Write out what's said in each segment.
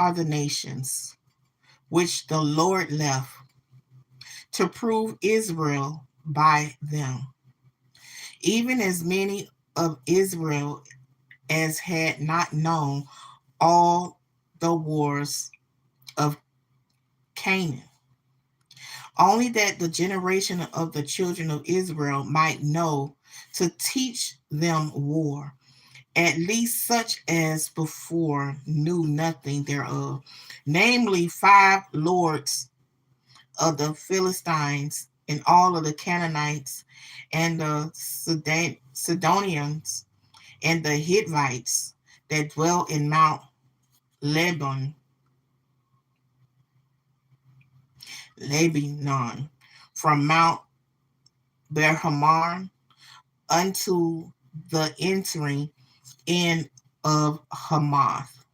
are the nations which the Lord left to prove Israel by them, even as many of Israel as had not known all the wars of Canaan, only that the generation of the children of Israel might know to teach them war, at least such as before knew nothing thereof, namely 5 lords of the Philistines, and all of the Canaanites, and the Sidonians, and the Hittites that dwell in Mount Lebanon, from Mount Berhamar unto the entering in of Hamath.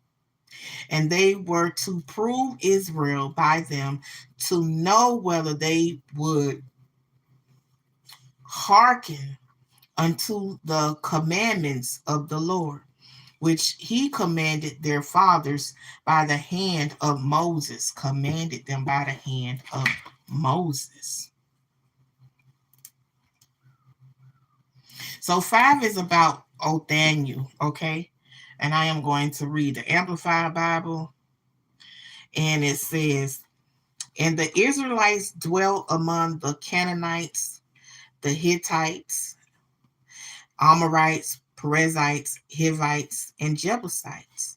And they were to prove Israel by them, to know whether they would hearken unto the commandments of the Lord, which he commanded their fathers by the hand of Moses, commanded them by the hand of Moses. So 5 is about Othniel, okay? And I am going to read the Amplified Bible. And it says, and the Israelites dwelt among the Canaanites, the Hittites, Amorites, Perizzites, Hivites, and Jebusites.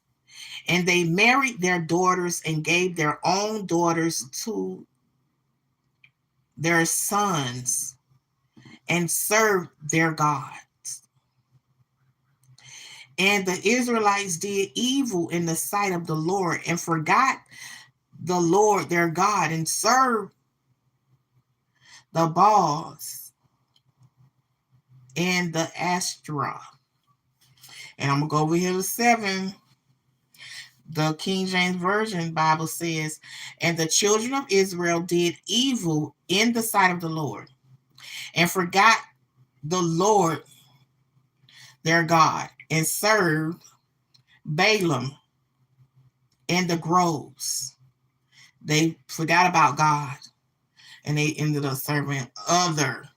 And they married their daughters and gave their own daughters to their sons and served their gods. And the Israelites did evil in the sight of the Lord and forgot the Lord their God and served the Baals and the Ashtoreth. And I'm going to go over here to 7. The King James Version Bible says, and the children of Israel did evil in the sight of the Lord and forgot the Lord their God and served Balaam in the groves. They forgot about God and they ended up serving other.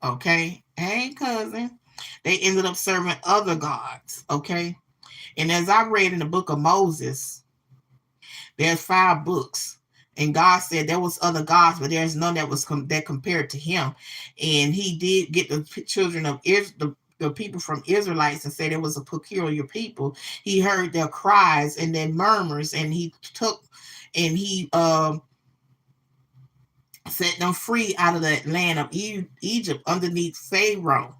Okay? Hey, cousin. They ended up serving other gods. Okay? And as I read in the book of Moses, there's 5 books. And God said there was other gods, but there's none that was that compared to him. And he did get the children of Israel, the people from Israelites, and said it was a peculiar people. He heard their cries and their murmurs, and he took and he set them free out of that land of Egypt underneath Pharaoh.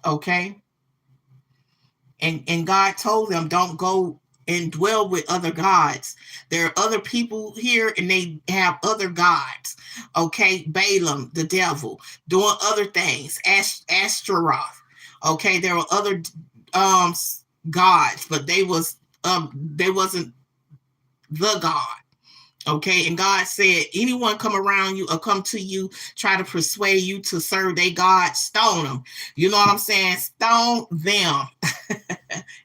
Okay? And God told them, don't go and dwell with other gods. There are other people here and they have other gods. Okay? Balaam, the devil, doing other things. Ashtaroth. Okay? There were other gods, but they wasn't the God. Okay, and God said, anyone come around you or come to you, try to persuade you to serve their God, stone them. You know what I'm saying? Stone them.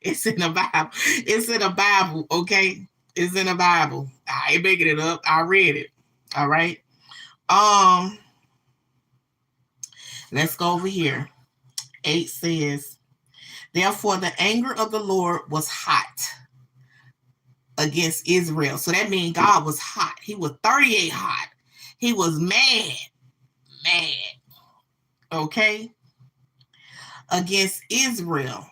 It's in the Bible. It's in the Bible, okay? It's in the Bible. I ain't making it up. I read it. All right. Let's go over here. 8 says, therefore the anger of the Lord was hot against Israel. So that means God was hot. He was 38 hot. He was mad. Okay? Against Israel.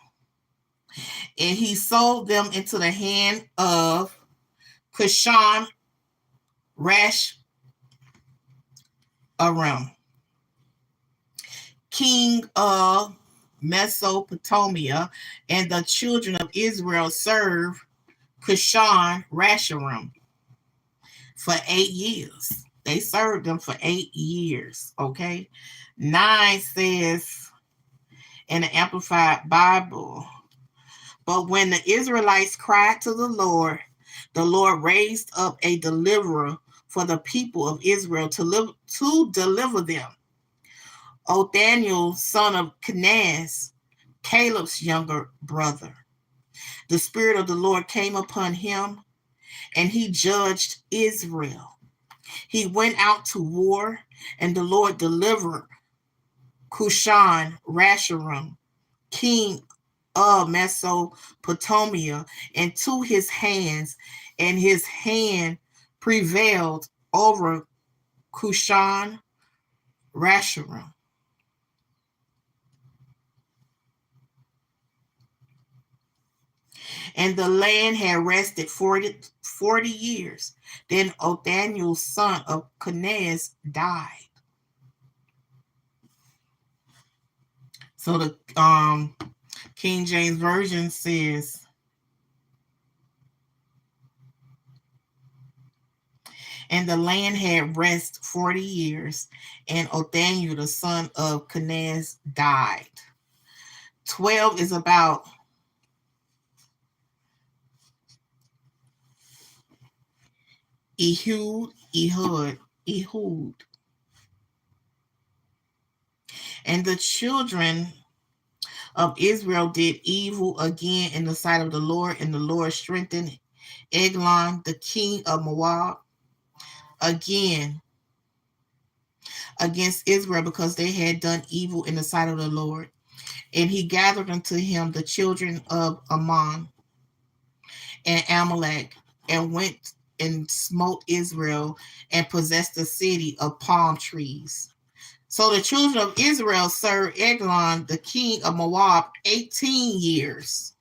And he sold them into the hand of Cushan Aram, king of Mesopotamia, and the children of Israel served Cushan Rasharam for 8 years. They served them for 8 years. Okay. 9 says in the Amplified Bible, but when the Israelites cried to the Lord raised up a deliverer for the people of Israel to deliver them. Othniel, son of Kenaz, Caleb's younger brother. The Spirit of the Lord came upon him and he judged Israel. He went out to war, and the Lord delivered Cushan Rasharim, king of Mesopotamia, into his hands, and his hand prevailed over Cushan Rasharim. And the land had rested 40 years. Then Othaniel, son of Kenaz, died. So the King James Version says, and the land had rest 40 years, and Othaniel, the son of Kenaz, died. 12 is about Ehud. And the children of Israel did evil again in the sight of the Lord, and the Lord strengthened Eglon, the king of Moab, again against Israel, because they had done evil in the sight of the Lord. And he gathered unto him the children of Ammon and Amalek, and went and smote Israel, and possessed the city of palm trees. So the children of Israel served Eglon, the king of Moab, 18 years.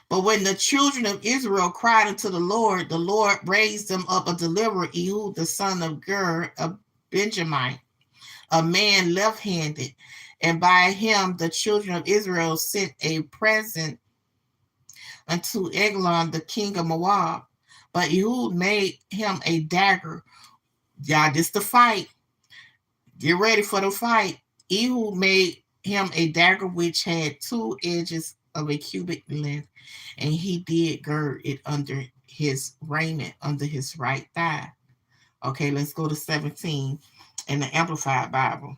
But when the children of Israel cried unto the Lord raised them up a deliverer, Ehud, the son of Gur, a Benjamin, a man left-handed. And by him the children of Israel sent a present unto Eglon, the king of Moab. But Ehud made him a dagger. Y'all, this the fight. Get ready for the fight. Ehud made him a dagger which had 2 edges of a cubit length, and he did gird it under his raiment, under his right thigh. Okay, let's go to 17 in the Amplified Bible.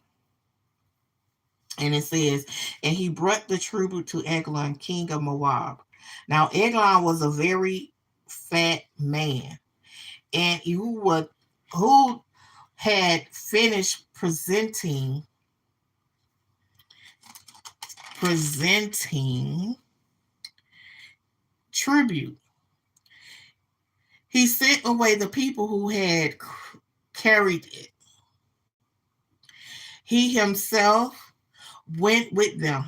And it says, and he brought the tribute to Eglon, king of Moab. Now, Eglon was a very fat man, and Ehud had finished presenting tribute. He sent away the people who had carried it. He himself went with them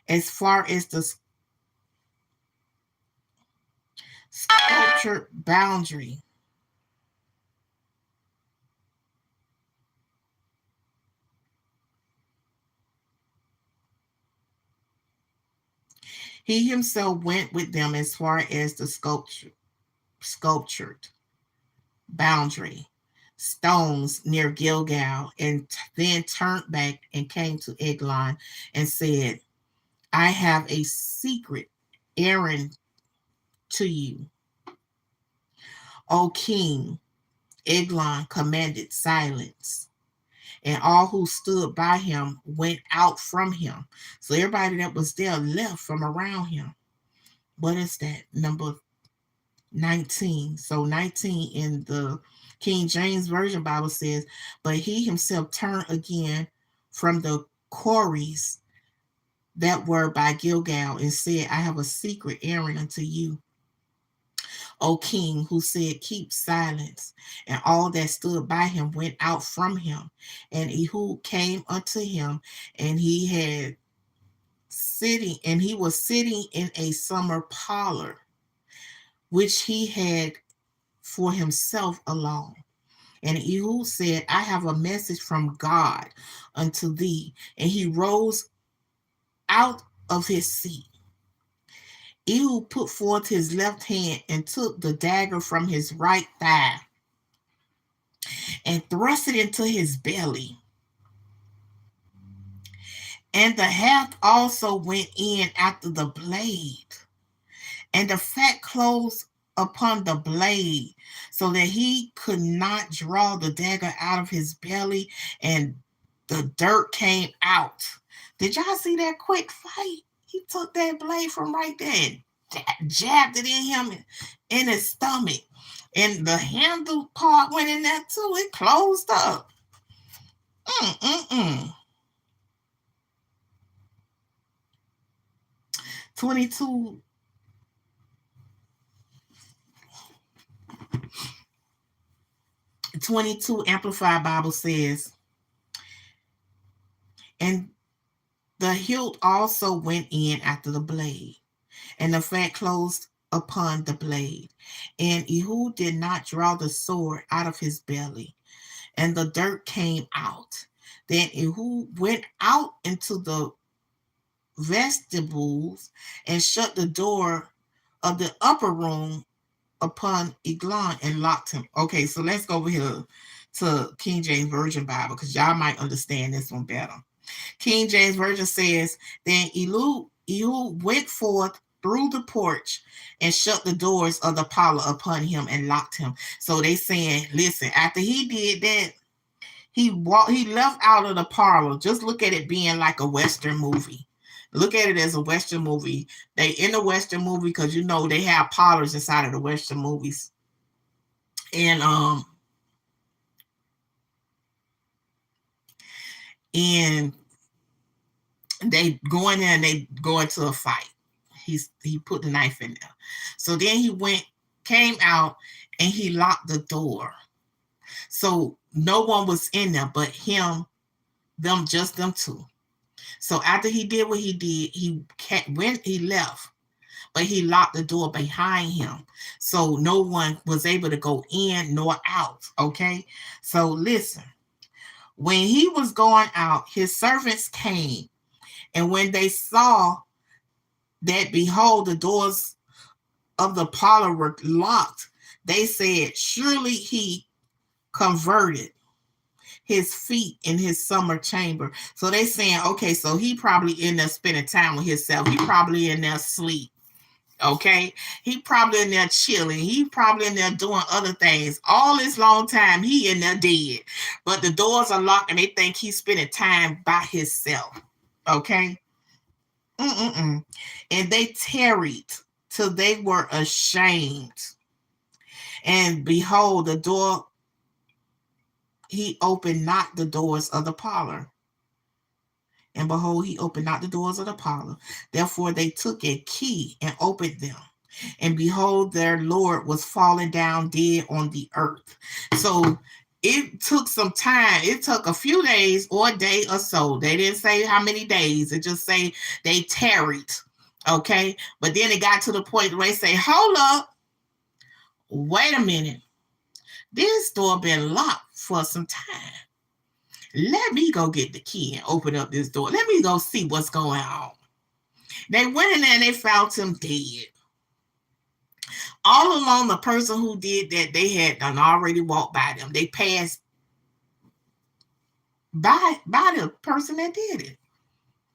as far as the sculptured boundary. He himself went with them as far as the sculptured boundary stones near Gilgal, and then turned back and came to Eglon and said, I have a secret errand to you. O king, Eglon commanded silence, and all who stood by him went out from him. So everybody that was there left from around him. What is that? Number 19. So 19 in the King James Version Bible says, but he himself turned again from the quarries that were by Gilgal and said, I have a secret errand unto you, O king, who said, keep silence. And all that stood by him went out from him. And Ehud came unto him, and he was sitting in a summer parlor, which he had for himself alone. And Ehud said, I have a message from God unto thee. And he rose out of his seat. Ehud put forth his left hand and took the dagger from his right thigh and thrust it into his belly. And the haft also went in after the blade, and the fat closed upon the blade, so that he could not draw the dagger out of his belly, and the dirt came out. Did y'all see that quick fight? He took that blade from right there and jabbed it in him, in his stomach. And the handle part went in there too. It closed up. Mm-mm-mm. 22, 22 Amplified Bible says, and the hilt also went in after the blade, and the fat closed upon the blade. And Ehud did not draw the sword out of his belly, and the dirt came out. Then Ehud went out into the vestibules and shut the door of the upper room upon Eglon and locked him. Okay, so let's go over here to King James Version Bible because y'all might understand this one better. King James Version says, then Ehud went forth through the porch and shut the doors of the parlor upon him and locked him. So they saying, listen, after he did that, he left out of the parlor. Just look at it being like a Western movie. Look at it as a Western movie. They in a Western movie because you know they have parlors inside of the Western movies. And they go in there and they go into a fight. He put the knife in there. So then he came out and he locked the door. So no one was in there but him, just them two. So after he did what he did, he left, but he locked the door behind him. So no one was able to go in nor out. Okay. So listen, when he was going out, his servants came, and when they saw that, behold, the doors of the parlor were locked, they said, surely he converted his feet in his summer chamber. So they saying, okay, so he probably in there spending time with himself. He probably in there asleep. Okay, he probably in there chilling. He probably in there doing other things. All this long time, he in there dead. But the doors are locked and they think he's spending time by himself. Okay. Mm-mm-mm. And they tarried till they were ashamed. And behold, the door, he opened not the doors of the parlor. And behold, he opened not the doors of the parlor. Therefore they took a key and opened them. And behold, their Lord was falling down dead on the earth. So it took some time. It took a few days or a day or so. They didn't say how many days. It just say they tarried. Okay. But then it got to the point where they say, hold up. Wait a minute. This door been locked for some time. Let me go get the key and open up this door. Let me go see what's going on. They went in there and they found him dead. All along, the person who did that, they had done already walked by them. They passed by the person that did it.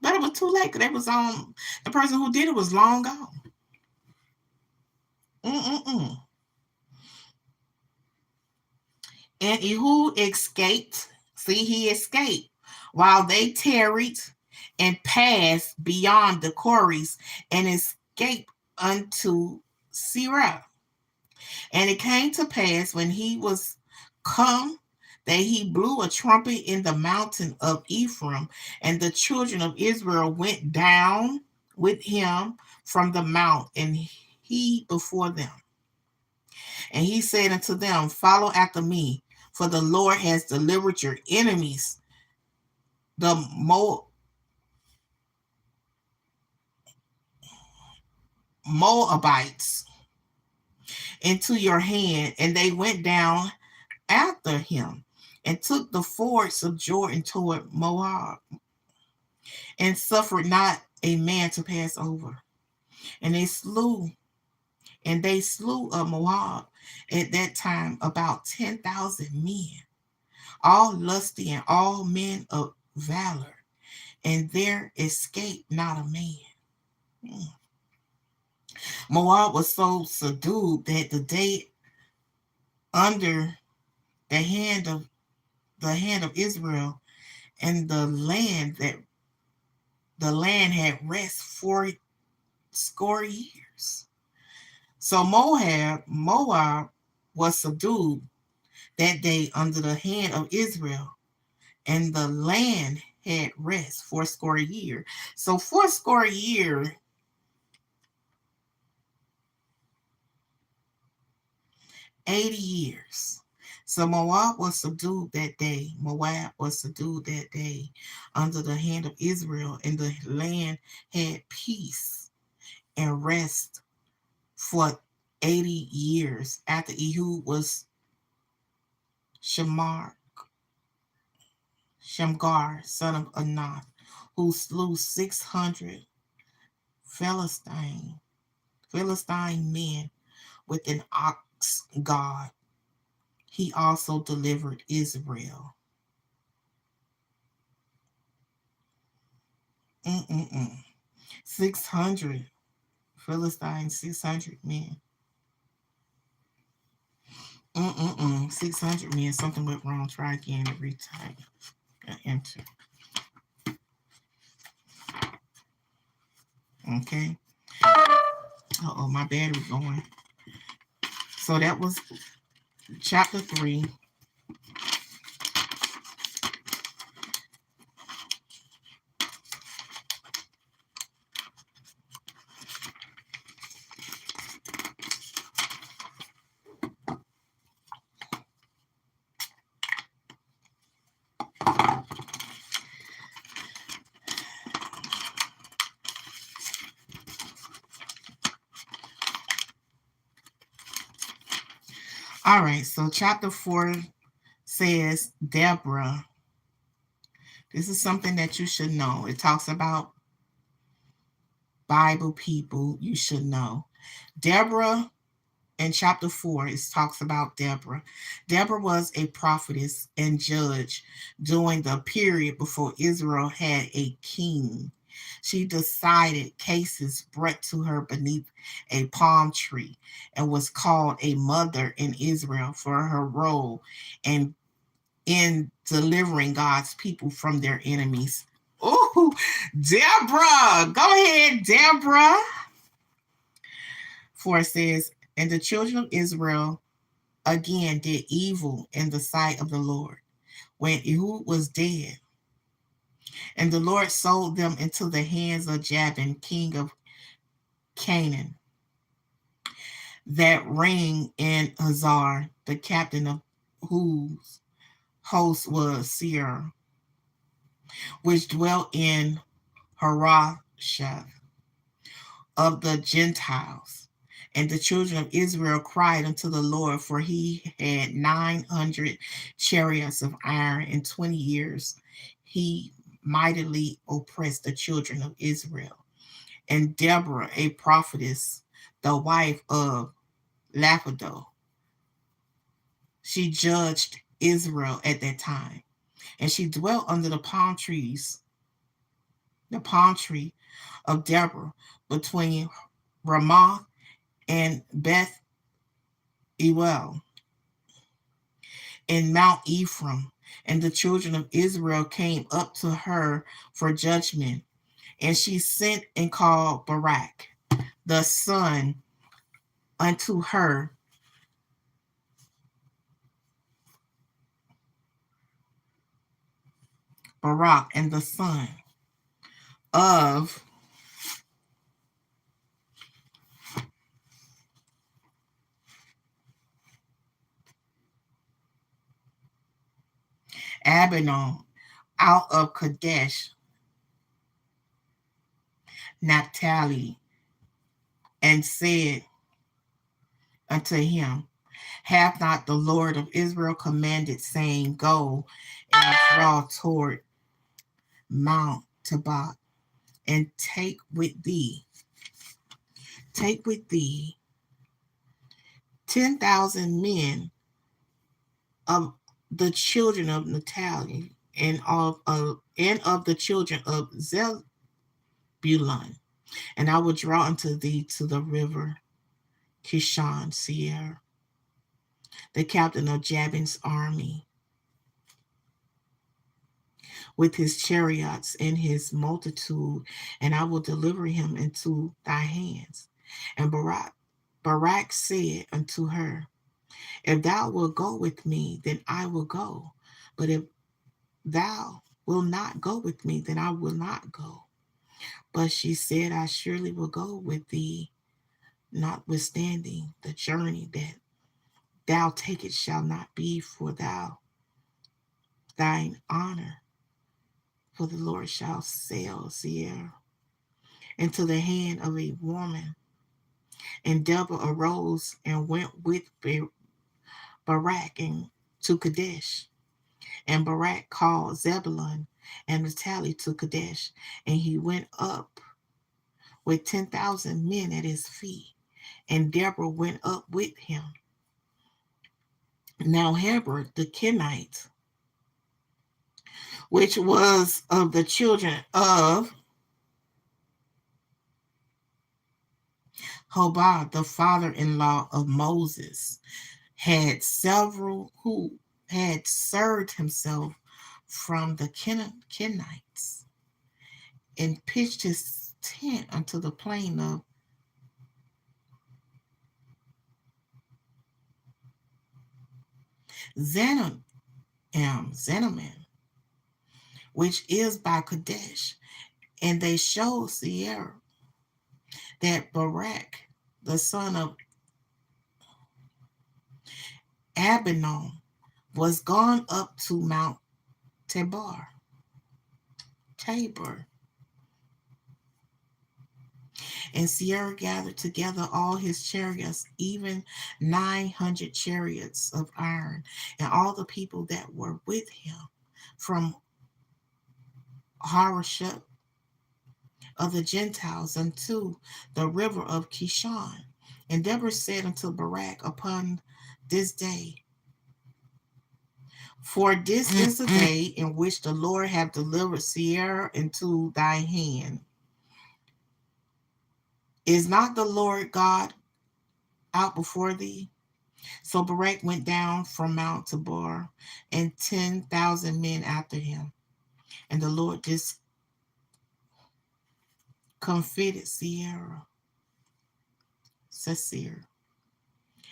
But it was too late because they was on, the person who did it was long gone. Mm-mm-mm. And Ehud escaped. See, he escaped while they tarried and passed beyond the quarries and escaped unto Sirah. And it came to pass when he was come that he blew a trumpet in the mountain of Ephraim, and the children of Israel went down with him from the mount, and he before them. And he said unto them, follow after me, for the Lord has delivered your enemies, the Moabites, into your hand. And they went down after him and took the fords of Jordan toward Moab, and suffered not a man to pass over. And they slew of Moab at that time about 10,000 men, all lusty and all men of valor, and there escaped not a man. Moab was so subdued that the day under the hand of Israel, and the land had rest 40 years. So Moab was subdued that day under the hand of Israel, and the land had rest fourscore years. So fourscore years, 80 years. So Moab was subdued that day. Moab was subdued that day under the hand of Israel, and the land had peace and rest for 80 years. After Ehud was Shamgar, son of Anath, who slew 600 Philistine men with an ox god. He also delivered Israel. 600 Philistines, 600 men. 600 men. Something went wrong. Try again every time. Enter. Okay. Uh-oh, my battery going. So that was chapter 3. All right, so chapter 4 says Deborah. This is something that you should know. It talks about Bible people you should know. Deborah, in chapter 4, it talks about Deborah. Deborah was a prophetess and judge during the period before Israel had a king. She decided cases brought to her beneath a palm tree and was called a mother in Israel for her role in delivering God's people from their enemies. Oh, Deborah! Go ahead, Deborah. For it says, and the children of Israel again did evil in the sight of the Lord when Ehud was dead. And the Lord sold them into the hands of Jabin, king of Canaan, that reigned in Hazar, the captain of whose host was Seir, which dwelt in Harasheth of the Gentiles. And the children of Israel cried unto the Lord, for he had 900 chariots of iron. In 20 years he mightily oppressed the children of Israel. And Deborah, a prophetess, the wife of Lapidot, she judged Israel at that time. And she dwelt under the palm tree of Deborah, between Ramah and Beth Ewell in Mount Ephraim. And the children of Israel came up to her for judgment. And she sent and called Barak, the son, unto her. Barak and the son of Abinah out of Kadesh, Naphtali, and said unto him, hath not the Lord of Israel commanded, saying, go and draw toward Mount Tabor, and take with thee 10,000 men of the children of Naphtali, and of the children of Zebulun, and I will draw unto thee to the river Kishon, Seir, the captain of Jabin's army, with his chariots and his multitude, and I will deliver him into thy hands. And Barak Barak said unto her, If thou wilt go with me, then I will go. But if thou wilt not go with me, then I will not go. But she said, I surely will go with thee, notwithstanding the journey that thou takest shall not be for thine honor, for the Lord shall sell Seir into the hand of a woman. And Deborah arose and went with Barak and to Kadesh. And Barak called Zebulun and Naphtali to Kadesh, and he went up with 10,000 men at his feet, and Deborah went up with him. Now Heber the Kenite, which was of the children of Hobah, the father-in-law of Moses, had several who had served himself from the Kenites, and pitched his tent unto the plain of Zenonim, which is by Kadesh. And they showed Sierra that Barak, the son of Abinom, was gone up to Mount Tabor. And Sierra gathered together all his chariots, even 900 chariots of iron, and all the people that were with him from Harosheth of the Gentiles unto the river of Kishon. And Deborah said unto Barak, Upon this day, for this is the day in which the Lord hath delivered Sierra into thy hand. Is not the Lord God out before thee? So Barak went down from Mount Tabor, and 10,000 men after him. And the Lord discomfited Sisera,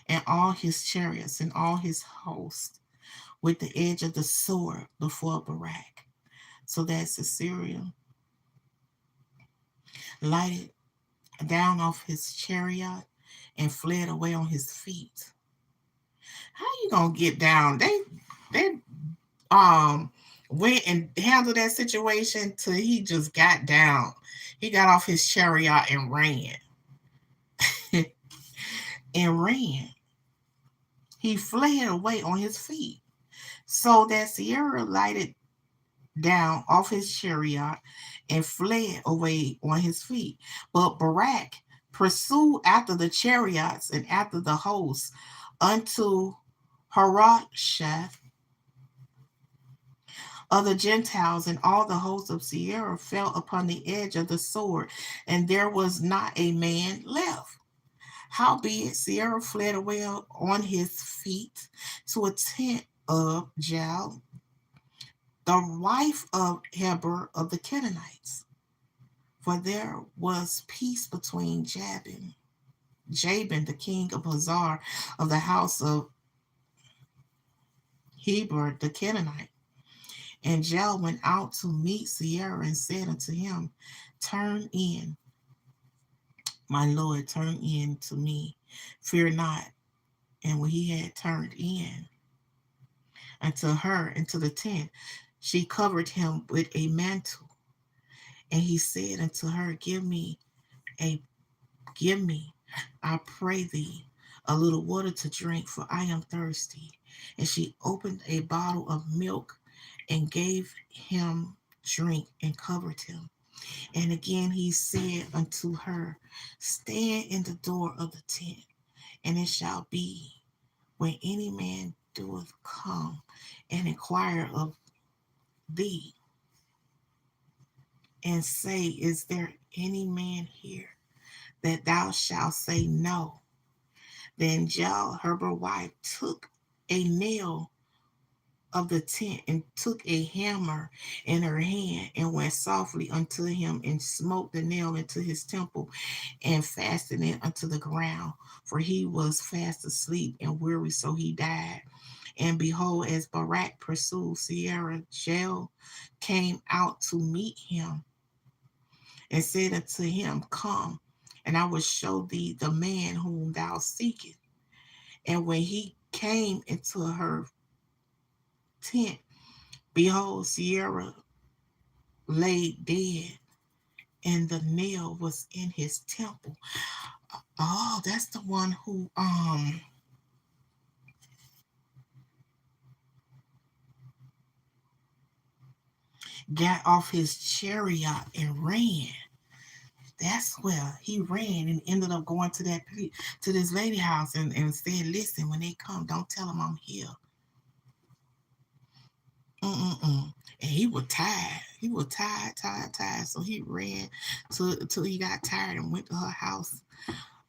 and all his chariots and all his host with the edge of the sword before Barak, so that Sisera lighted down off his chariot and fled away on his feet. How you gonna get down? They went and handled that situation till he just got down. He got off his chariot and ran. and ran. He fled away on his feet. So that Sierra lighted down off his chariot and fled away on his feet. But Barak pursued after the chariots and after the hosts unto Harosheth of the Gentiles, and all the hosts of Sierra fell upon the edge of the sword, and there was not a man left. Howbeit Sierra fled away on his feet to a tent of Jael, the wife of Heber of the Canaanites. For there was peace between Jabin, the king of Hazar, of the house of Heber the Canaanite. And Jael went out to meet Sierra and said unto him, Turn in, my lord, turn in to me, fear not. And when he had turned in unto her into the tent, she covered him with a mantle. And he said unto her, give me, I pray thee, a little water to drink, for I am thirsty. And she opened a bottle of milk and gave him drink and covered him. And again he said unto her, Stand in the door of the tent, and it shall be, when any man doeth come and inquire of thee, and say, Is there any man here? That thou shalt say no. Then Jael, her wife, took a nail of the tent, and took a hammer in her hand, and went softly unto him, and smote the nail into his temple, and fastened it unto the ground. For he was fast asleep and weary, so he died. And behold, as Barak pursued Sierra, Jael came out to meet him, and said unto him, Come, and I will show thee the man whom thou seekest. And when he came into her tent, behold, Sierra lay dead, and the nail was in his temple. Oh, that's the one who got off his chariot and ran. That's where he ran and ended up going to to this lady house, and said, Listen, when they come, don't tell them I'm here. Mm-mm-mm. And he was tired. He was tired. So he ran till he got tired, and went to her house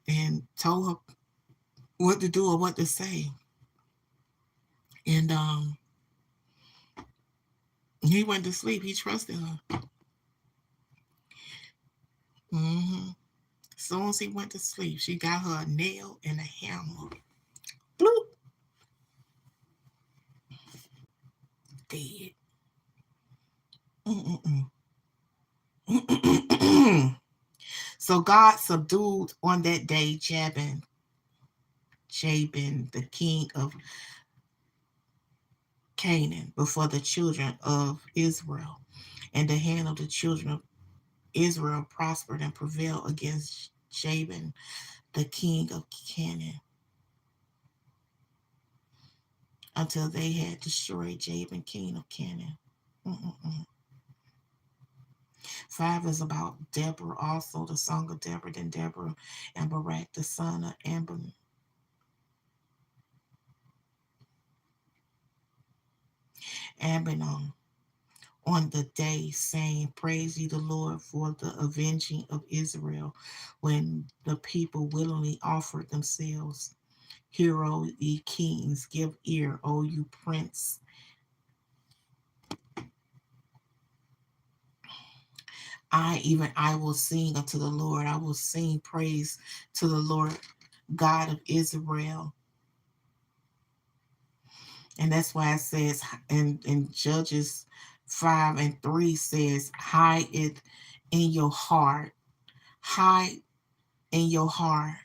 and told her what to do or what to say. And he went to sleep. He trusted her. Hmm. As soon as he went to sleep, she got her a nail and a hammer. Bloop, dead. Mm-mm-mm. So God subdued on that day Jabin, the king of Canaan, before the children of Israel. And the hand of the children of Israel prospered and prevailed against Jabin, the king of Canaan, until they had destroyed Jabin, king of Canaan. Mm-mm-mm. 5 is about Deborah, also the song of Deborah. Then Deborah and Barak, the son of Abinom, on the day, saying, Praise ye the Lord for the avenging of Israel, when the people willingly offered themselves. Hear, O ye kings, give ear, O you prince. I will sing unto the Lord. I will sing praise to the Lord God of Israel. And that's why it says in Judges 5:3 says, Hide it in your heart. Hide in your heart.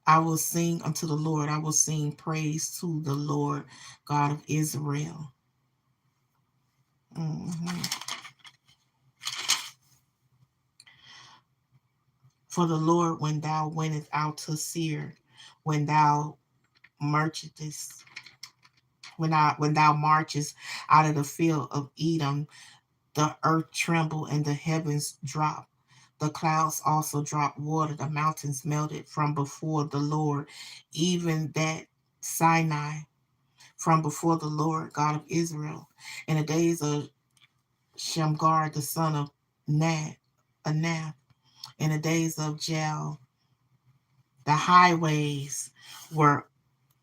I will sing unto the Lord. I will sing praise to the Lord God of Israel. Mhm. For the Lord, when thou wentest out to Seir, when thou marchest, when thou marchest out of the field of Edom, the earth trembled and the heavens dropped. The clouds also dropped water. The mountains melted from before the Lord, even that Sinai, from before the Lord God of Israel. In the days of Shamgar, the son of Anath, in the days of Jael, the highways were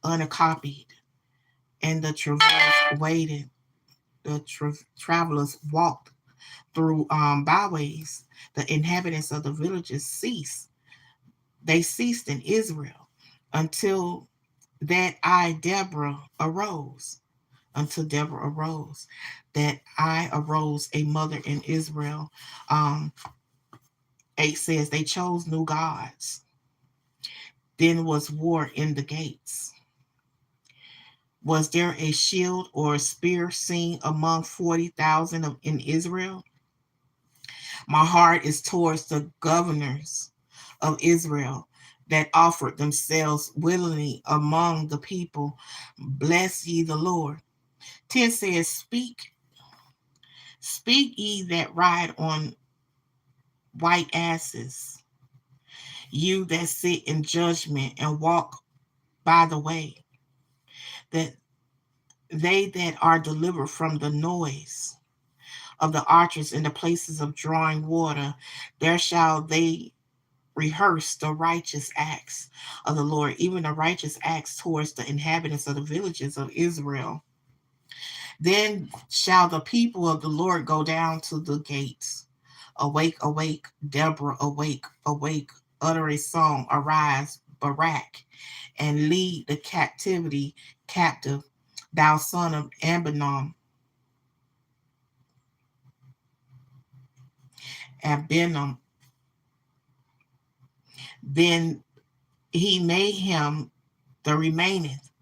uncopied, and the traverse waited. The travelers walked through byways. The inhabitants of the villages ceased. They ceased in Israel until that I, Deborah, arose. Until Deborah arose. That I arose, a mother in Israel. 8 says, They chose new gods. Then was war in the gates. Was there a shield or a spear seen among 40,000 in Israel? My heart is towards the governors of Israel that offered themselves willingly among the people. Bless ye the Lord. 10 says, Speak ye that ride on white asses, you that sit in judgment and walk by the way, that they that are delivered from the noise of the archers in the places of drawing water, there shall they rehearse the righteous acts of the Lord, even the righteous acts towards the inhabitants of the villages of Israel. Then shall the people of the Lord go down to the gates. Awake, awake, Deborah, awake, awake, utter a song, arise, Barak, and lead the captivity captive, thou son of Abinom. Then he made him the remaineth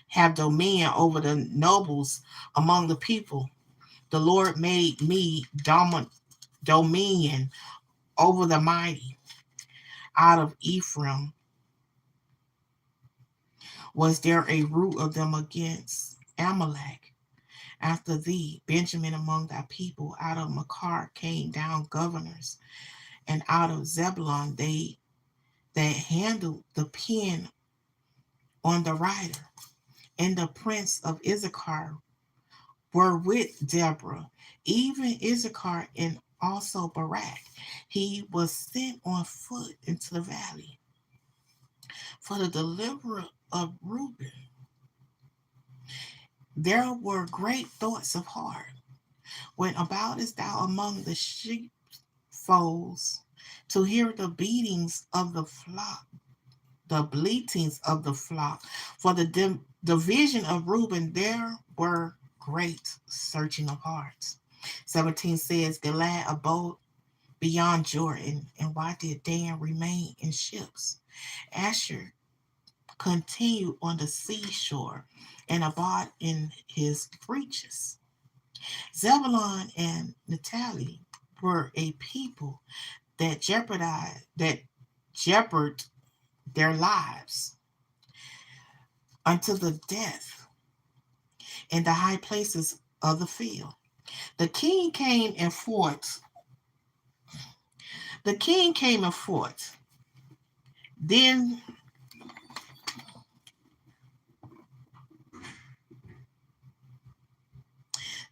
have dominion over the nobles among the people. The Lord made me dominion over the mighty. Out of Ephraim was there a root of them against Amalek. After thee, Benjamin among thy people, out of Machar came down governors, and out of Zebulun they that handled the pen on the writer, and the prince of Issachar were with Deborah, even Issachar and also Barak. He was sent on foot into the valley for the deliverer of Reuben. There were great thoughts of heart. When aboutest thou among the sheepfolds to hear the beatings of the flock, the bleatings of the flock? For the division of Reuben there were great searching of hearts. 17 says, Gilad abode beyond Jordan, and why did Dan remain in ships? Asher continued on the seashore and abode in his breaches. Zebulun and Naphtali were a people that jeopardized their lives unto the death in the high places of the field. The king came and fought. The king came and fought. Then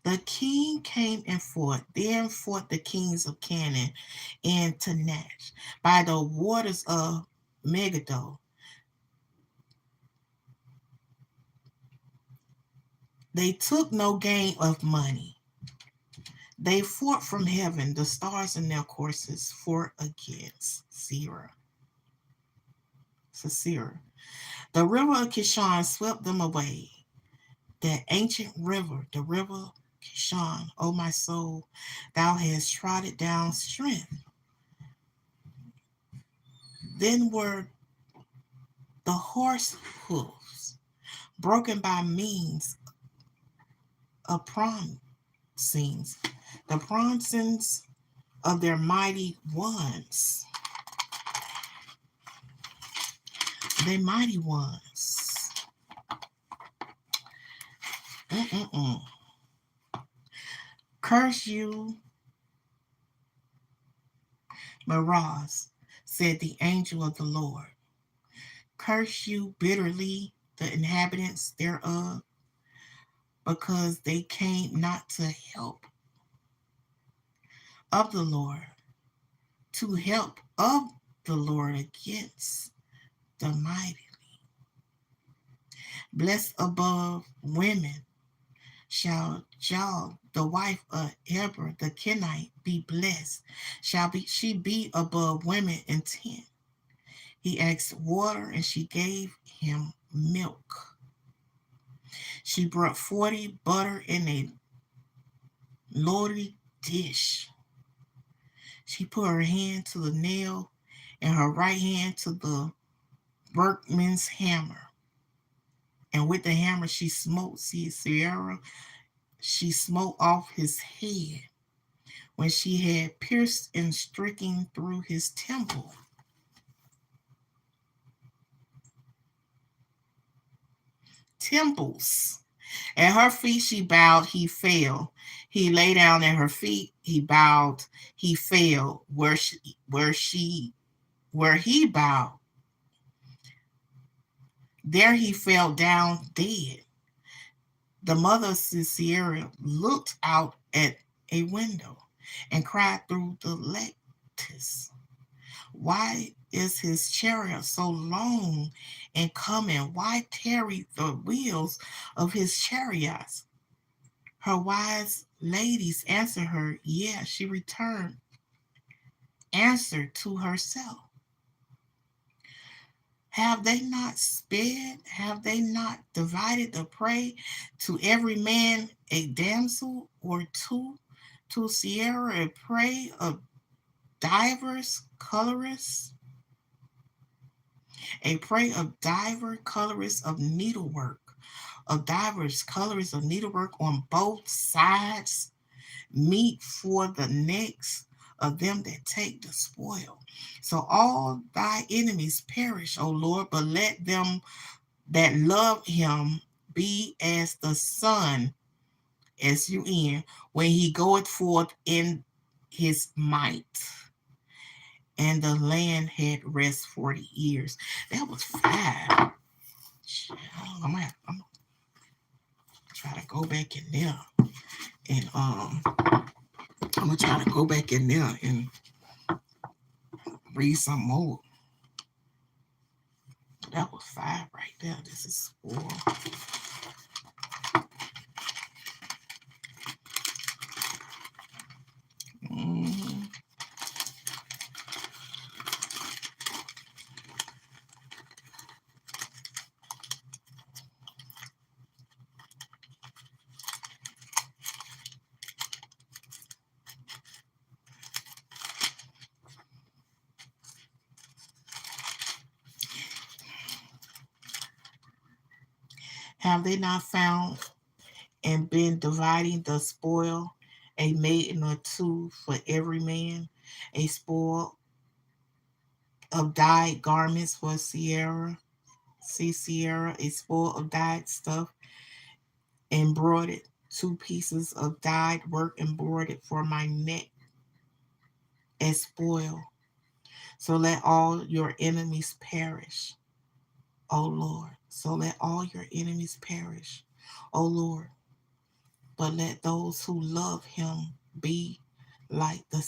the king came and fought. Then fought the kings of Canaan and Tanach by the waters of Megiddo. They took no gain of money. They fought from heaven, the stars in their courses fought against Sisera. The river of Kishon swept them away. That ancient river, the river Kishon, O my soul, thou hast trodden down strength. Then were the horse hoofs broken by means of pronsings, the pronsings of their mighty ones. They mighty ones. Curse you, Miraz, said the angel of the Lord. Curse you bitterly, the inhabitants thereof, because they came not to help of the Lord, to help of the Lord against the mighty. Blessed above women shall Jael, the wife of Heber the Kenite, be blessed. She be above women in 10. He asked water, and she gave him milk. She brought 40 butter in a loaded dish. She put her hand to the nail, and her right hand to the workman's hammer. And with the hammer she smote Sisera. She smote off his head when she had pierced and stricken through his temple. Temples. At her feet she bowed, he fell. He lay down at her feet, he bowed, he fell. Where he bowed, there he fell down dead. The mother of Sisera looked out at a window and cried through the lattice, Why is his chariot so long in coming? Why tarry the wheels of his chariots? Her wise ladies answer her, yeah, she returned, answered to herself. Have they not sped? Have they not divided the prey to every man a damsel or two? To Sierra a prey of divers colorists, a prey of divers colorists of needlework, of divers colors of needlework on both sides, meat for the necks of them that take the spoil. So all thy enemies perish, O Lord, but let them that love him be as the sun, sun, when he goeth forth in his might. And the land had rest 40 years. That was 5. I'm gonna try to go back in there and I'm gonna try to go back in there and read some more. That was 5 right there. This is 4. Mm-hmm. Have they not found and been dividing the spoil, a maiden or two for every man, a spoil of dyed garments for Sierra, see Sierra, a spoil of dyed stuff embroidered, 2 pieces of dyed work embroidered for my neck as spoil. So let all your enemies perish, O Lord. So let all your enemies perish, O Lord. But let those who love him be like the